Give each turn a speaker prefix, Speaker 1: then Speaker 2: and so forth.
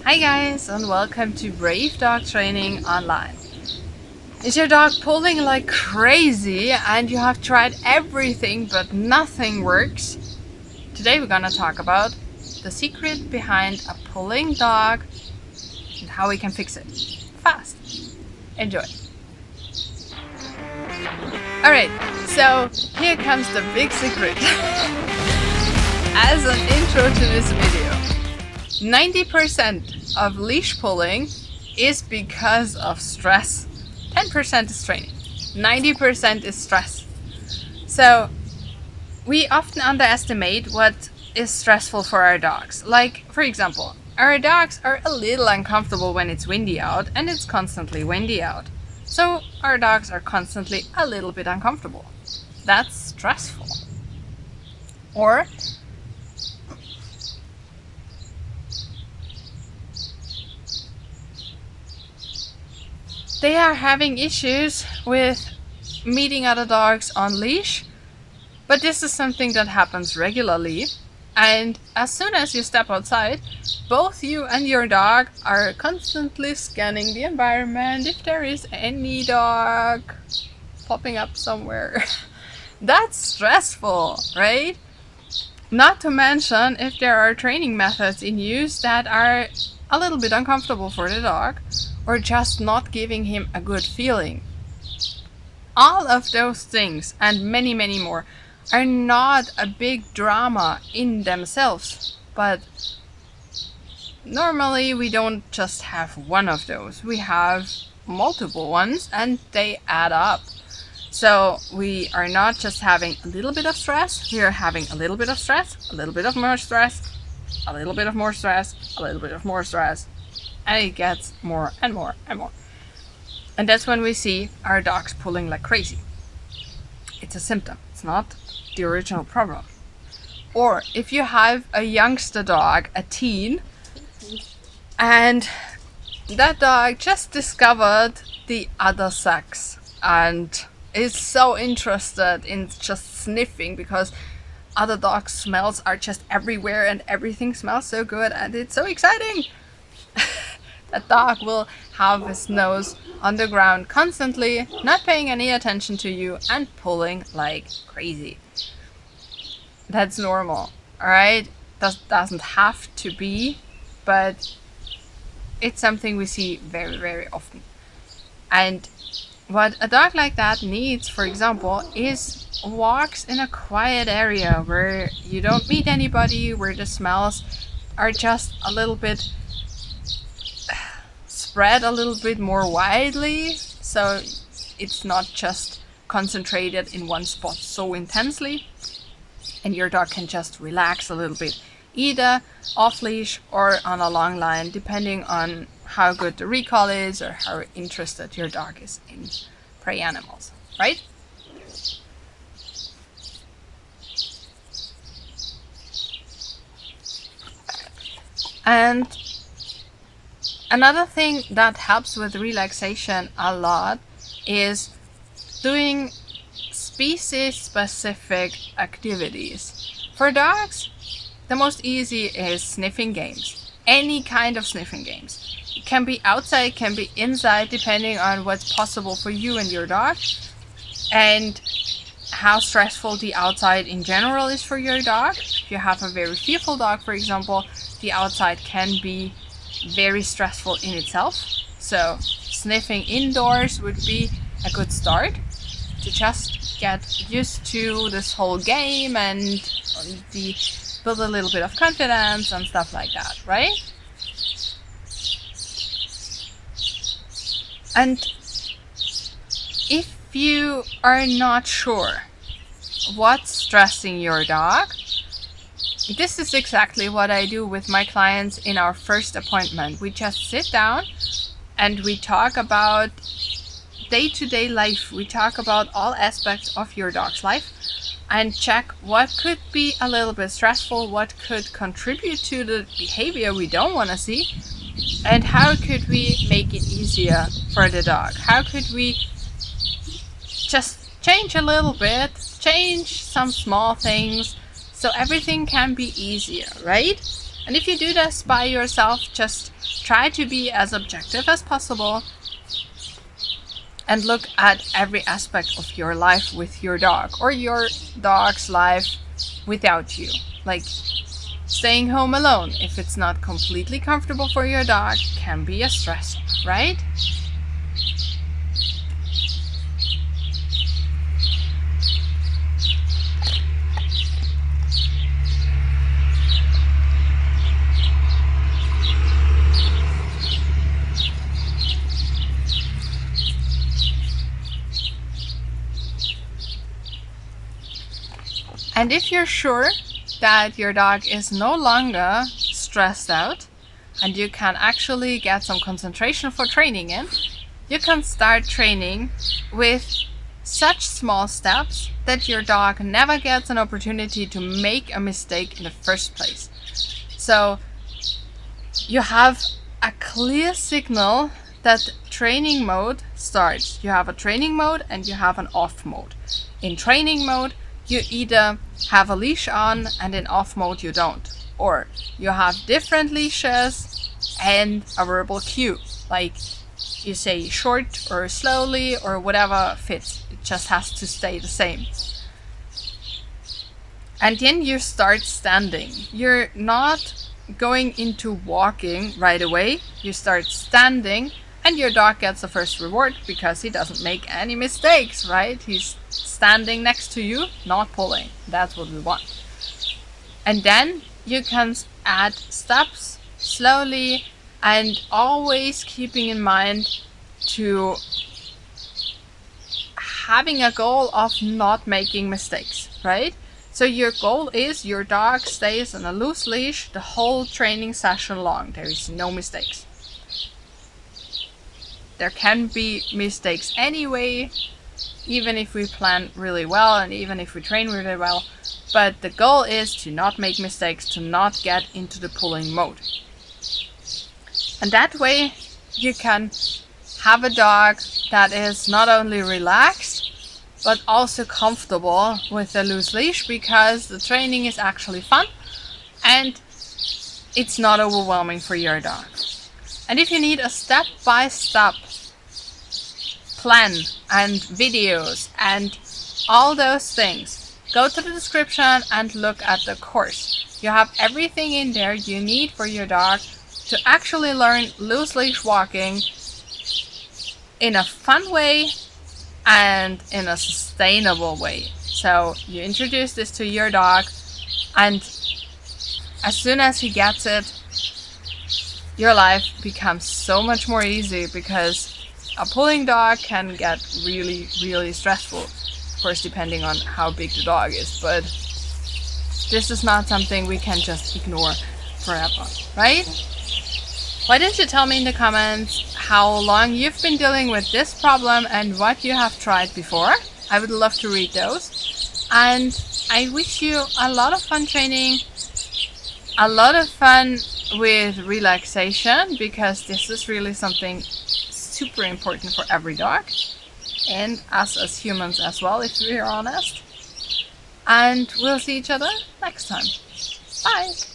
Speaker 1: Hi guys, and welcome to Brave Dog Training Online. Is your dog pulling like crazy and you have tried everything but nothing works? Today we're gonna talk about the secret behind a pulling dog and how we can fix it fast. Enjoy! Alright, so here comes the big secret. As an intro to this video, 90% of leash pulling is because of stress. 10% is training. 90% is stress. So we often underestimate what is stressful for our dogs. Like, for example, our dogs are a little uncomfortable when it's windy out, and it's constantly windy out. So our dogs are constantly a little bit uncomfortable. That's stressful. Or they are having issues with meeting other dogs on leash, but this is something that happens regularly, and as soon as you step outside, both you and your dog are constantly scanning the environment if there is any dog popping up somewhere. That's stressful, right? Not to mention if there are training methods in use that are a little bit uncomfortable for the dog, or just not giving him a good feeling. All of those things and many more are not a big drama in themselves, but normally we don't just have one of those. We have multiple ones and they add up. So we are not just having a little bit of stress, we are having a little bit of stress, a little bit of more stress, a little bit of more stress, a little bit of more stress, and it gets more and more and more. And that's when we see our dogs pulling like crazy. It's a symptom, it's not the original problem. Or if you have a youngster dog, a teen, and that dog just discovered the other sex and is so interested in just sniffing because other dogs' smells are just everywhere and everything smells so good and it's so exciting. That dog will have his nose on the ground constantly, not paying any attention to you and pulling like crazy. That's normal, alright? Doesn't have to be, but it's something we see very often. And what a dog like that needs, for example, is walks in a quiet area where you don't meet anybody, where the smells are just a little bit spread a little bit more widely, so it's not just concentrated in one spot so intensely, and your dog can just relax a little bit, either off leash or on a long line, depending on how good the recall is or how interested your dog is in prey animals, right? And another thing that helps with relaxation a lot is doing species-specific activities. For dogs, the most easy is sniffing games. Any kind of sniffing games. It can be outside, can be inside, depending on what's possible for you and your dog, and how stressful the outside in general is for your dog. If you have a very fearful dog, for example, the outside can be very stressful in itself. So sniffing indoors would be a good start to just get used to this whole game and build a little bit of confidence and stuff like that, right? And if you are not sure what's stressing your dog, this is exactly what I do with my clients in our first appointment. We just sit down and we talk about day-to-day life. We talk about all aspects of your dog's life and check what could be a little bit stressful, what could contribute to the behavior we don't want to see, and how could we make it easier for the dog. How could we just change a little bit, change some small things, so everything can be easier, right? And if you do this by yourself, just try to be as objective as possible and look at every aspect of your life with your dog, or your dog's life without you. Like staying home alone, if it's not completely comfortable for your dog, can be a stressor, right? And if you're sure that your dog is no longer stressed out and you can actually get some concentration for training in, you can start training with such small steps that your dog never gets an opportunity to make a mistake in the first place. So you have a clear signal that training mode starts. You have a training mode and you have an off mode. In training mode, you either have a leash on and in off mode you don't. Or you have different leashes and a verbal cue. Like you say short or slowly or whatever fits. It just has to stay the same. And then you start standing. You're not going into walking right away. You start standing and your dog gets the first reward because he doesn't make any mistakes, right? He's standing next to you, not pulling. That's what we want. And then you can add steps slowly and always keeping in mind to having a goal of not making mistakes, right? So your goal is your dog stays on a loose leash the whole training session long. There is no mistakes. There can be mistakes anyway, even if we plan really well and even if we train really well. But the goal is to not make mistakes, to not get into the pulling mode. And that way you can have a dog that is not only relaxed, but also comfortable with the loose leash because the training is actually fun and it's not overwhelming for your dog. And if you need a step-by-step plan and videos and all those things, go to the description and look at the course. You have everything in there you need for your dog to actually learn loose leash walking in a fun way and in a sustainable way. So you introduce this to your dog and as soon as he gets it, your life becomes so much more easy because a pulling dog can get really, really stressful. Of course, depending on how big the dog is, but this is not something we can just ignore forever, right? Why don't you tell me in the comments how long you've been dealing with this problem and what you have tried before? I would love to read those. And I wish you a lot of fun training, a lot of fun with relaxation, because this is really something super important for every dog and us as humans as well, if we're honest. And we'll see each other next time. Bye!